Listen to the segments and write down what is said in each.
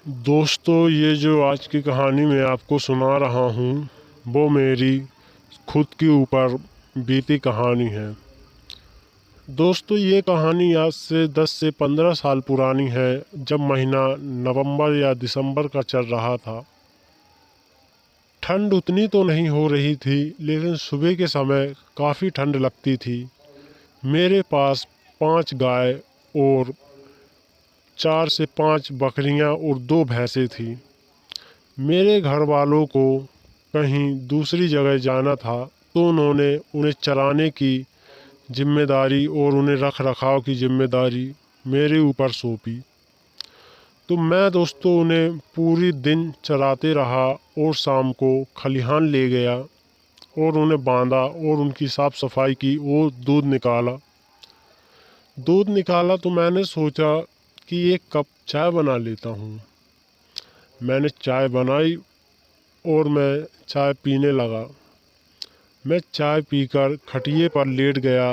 दोस्तों, ये जो आज की कहानी मैं आपको सुना रहा हूँ वो मेरी खुद के ऊपर बीती कहानी है। दोस्तों, ये कहानी आज से 10 से 15 साल पुरानी है, जब महीना नवंबर या दिसंबर का चल रहा था। ठंड उतनी तो नहीं हो रही थी, लेकिन सुबह के समय काफ़ी ठंड लगती थी। मेरे पास 5 गाय और 4 से 5 बकरियां और 2 भैंसें थी। मेरे घर वालों को कहीं दूसरी जगह जाना था, तो उन्होंने उन्हें चराने की जिम्मेदारी और उन्हें रख रखाव की जिम्मेदारी मेरे ऊपर सौंपी। तो मैं दोस्तों उन्हें पूरी दिन चराते रहा और शाम को खलिहान ले गया और उन्हें बांधा और उनकी साफ़ सफाई की और दूध निकाला तो मैंने सोचा कि एक कप चाय बना लेता हूँ। मैंने चाय बनाई और मैं चाय पीने लगा। मैं चाय पीकर खटिये पर लेट गया।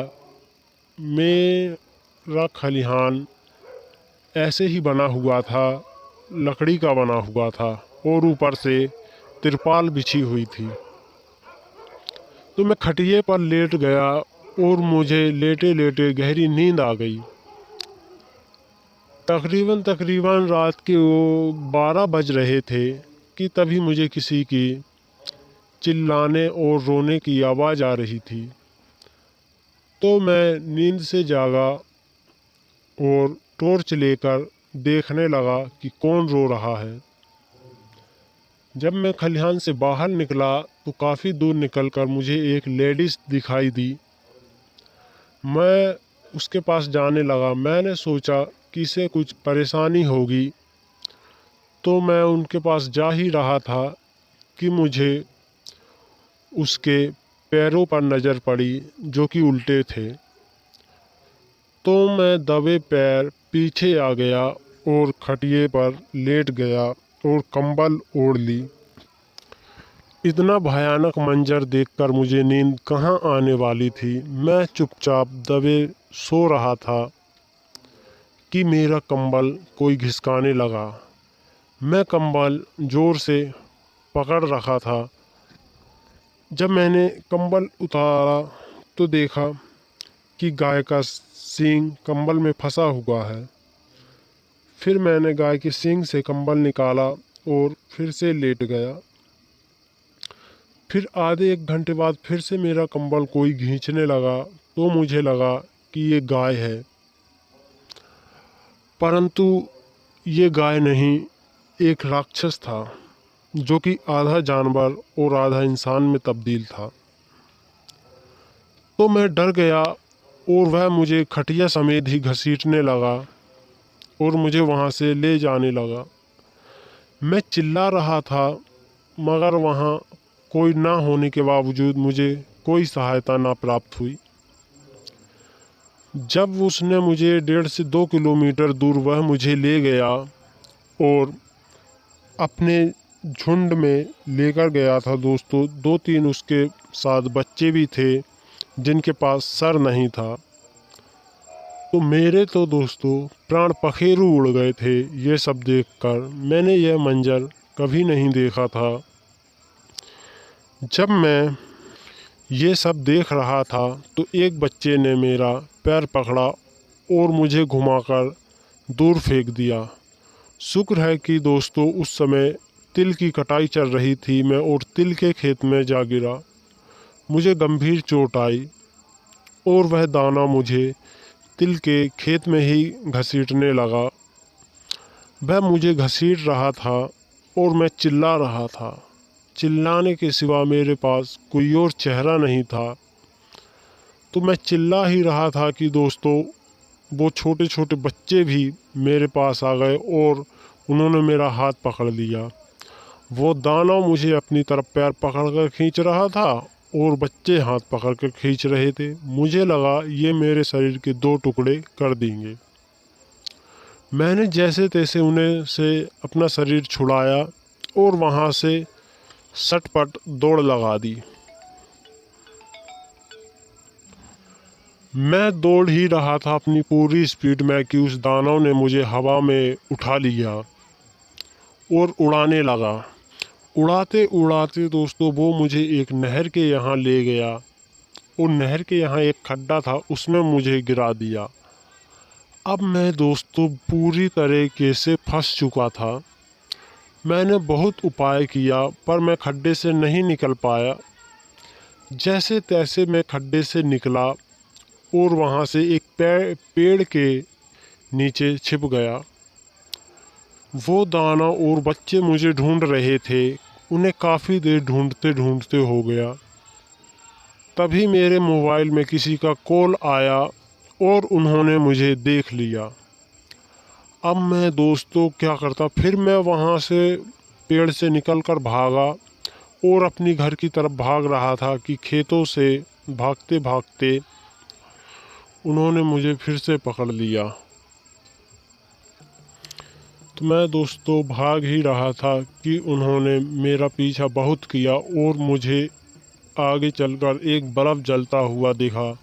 मेरा खलिहान ऐसे ही बना हुआ था, लकड़ी का बना हुआ था और ऊपर से तिरपाल बिछी हुई थी। तो मैं खटिये पर लेट गया और मुझे लेटे लेटे गहरी नींद आ गई। तकरीबन रात के वो 12 बज रहे थे कि तभी मुझे किसी की चिल्लाने और रोने की आवाज़ आ रही थी। तो मैं नींद से जागा और टॉर्च लेकर देखने लगा कि कौन रो रहा है। जब मैं खलिहान से बाहर निकला तो काफ़ी दूर निकलकर मुझे एक लेडीज़ दिखाई दी। मैं उसके पास जाने लगा। मैंने सोचा कि इसे कुछ परेशानी होगी, तो मैं उनके पास जा ही रहा था कि मुझे उसके पैरों पर नज़र पड़ी, जो कि उल्टे थे। तो मैं दबे पैर पीछे आ गया और खटिये पर लेट गया और कंबल ओढ़ ली। इतना भयानक मंजर देखकर मुझे नींद कहाँ आने वाली थी। मैं चुपचाप दबे सो रहा था कि मेरा कंबल कोई घिसकाने लगा। मैं कंबल ज़ोर से पकड़ रखा था। जब मैंने कंबल उतारा तो देखा कि गाय का सींग कंबल में फंसा हुआ है। फिर मैंने गाय के सींग से कंबल निकाला और फिर से लेट गया। फिर आधे 1 घंटे बाद फिर से मेरा कंबल कोई खींचने लगा, तो मुझे लगा कि ये गाय है। परंतु ये गाय नहीं, एक राक्षस था, जो कि आधा जानवर और आधा इंसान में तब्दील था। तो मैं डर गया और वह मुझे खटिया समेत ही घसीटने लगा और मुझे वहाँ से ले जाने लगा। मैं चिल्ला रहा था, मगर वहाँ कोई ना होने के बावजूद मुझे कोई सहायता ना प्राप्त हुई। जब उसने मुझे 1.5 से 2 किलोमीटर दूर वह मुझे ले गया और अपने झुंड में लेकर गया था। दोस्तों, 2-3 उसके साथ बच्चे भी थे जिनके पास सर नहीं था। तो मेरे तो दोस्तों प्राण पखेरु उड़ गए थे ये सब देखकर। मैंने यह मंजर कभी नहीं देखा था। जब मैं ये सब देख रहा था तो एक बच्चे ने मेरा पैर पकड़ा और मुझे घुमाकर दूर फेंक दिया। शुक्र है कि दोस्तों उस समय तिल की कटाई चल रही थी मैं और तिल के खेत में जा गिरा। मुझे गंभीर चोट आई और वह दाना मुझे तिल के खेत में ही घसीटने लगा। वह मुझे घसीट रहा था और मैं चिल्ला रहा था। चिल्लाने के सिवा मेरे पास कोई और चेहरा नहीं था। तो मैं चिल्ला ही रहा था कि दोस्तों वो छोटे छोटे बच्चे भी मेरे पास आ गए और उन्होंने मेरा हाथ पकड़ लिया। वो दानव मुझे अपनी तरफ पैर पकड़कर खींच रहा था और बच्चे हाथ पकड़कर खींच रहे थे। मुझे लगा ये मेरे शरीर के 2 टुकड़े कर देंगे। मैंने जैसे तैसे उन्हें से अपना शरीर छुड़ाया और वहाँ से सटपट दौड़ लगा दी। मैं दौड़ ही रहा था अपनी पूरी स्पीड में कि उस दानव ने मुझे हवा में उठा लिया और उड़ाने लगा। उड़ाते उड़ाते दोस्तों वो मुझे एक नहर के यहाँ ले गया और नहर के यहाँ एक खड्डा था, उसमें मुझे गिरा दिया। अब मैं दोस्तों पूरी तरीके से फंस चुका था। मैंने बहुत उपाय किया पर मैं खड्डे से नहीं निकल पाया। जैसे तैसे मैं खड्डे से निकला और वहाँ से एक पेड़ के नीचे छिप गया। वो दाना और बच्चे मुझे ढूंढ रहे थे, उन्हें काफ़ी देर ढूंढते ढूंढते हो गया। तभी मेरे मोबाइल में किसी का कॉल आया और उन्होंने मुझे देख लिया। अब मैं दोस्तों क्या करता, फिर मैं वहाँ से पेड़ से निकलकर भागा और अपनी घर की तरफ भाग रहा था कि खेतों से भागते भागते उन्होंने मुझे फिर से पकड़ लिया। तो मैं दोस्तों भाग ही रहा था कि उन्होंने मेरा पीछा बहुत किया और मुझे आगे चलकर एक बल्ब जलता हुआ दिखा।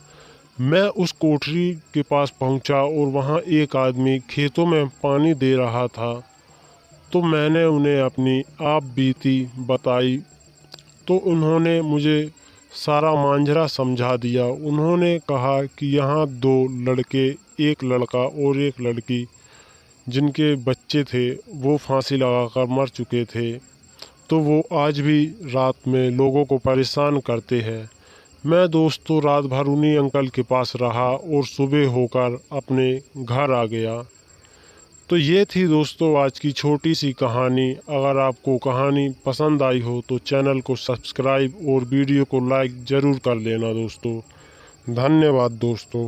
मैं उस कोठरी के पास पहुंचा और वहां एक आदमी खेतों में पानी दे रहा था। तो मैंने उन्हें अपनी आप बीती बताई तो उन्होंने मुझे सारा मांझरा समझा दिया। उन्होंने कहा कि यहाँ 2 लड़के, एक लड़का और एक लड़की, जिनके बच्चे थे वो फांसी लगाकर मर चुके थे, तो वो आज भी रात में लोगों को परेशान करते हैं। मैं दोस्तों रात भर उन्हीं अंकल के पास रहा और सुबह होकर अपने घर आ गया। तो ये थी दोस्तों आज की छोटी सी कहानी। अगर आपको कहानी पसंद आई हो तो चैनल को सब्सक्राइब और वीडियो को लाइक ज़रूर कर लेना दोस्तों। धन्यवाद दोस्तों।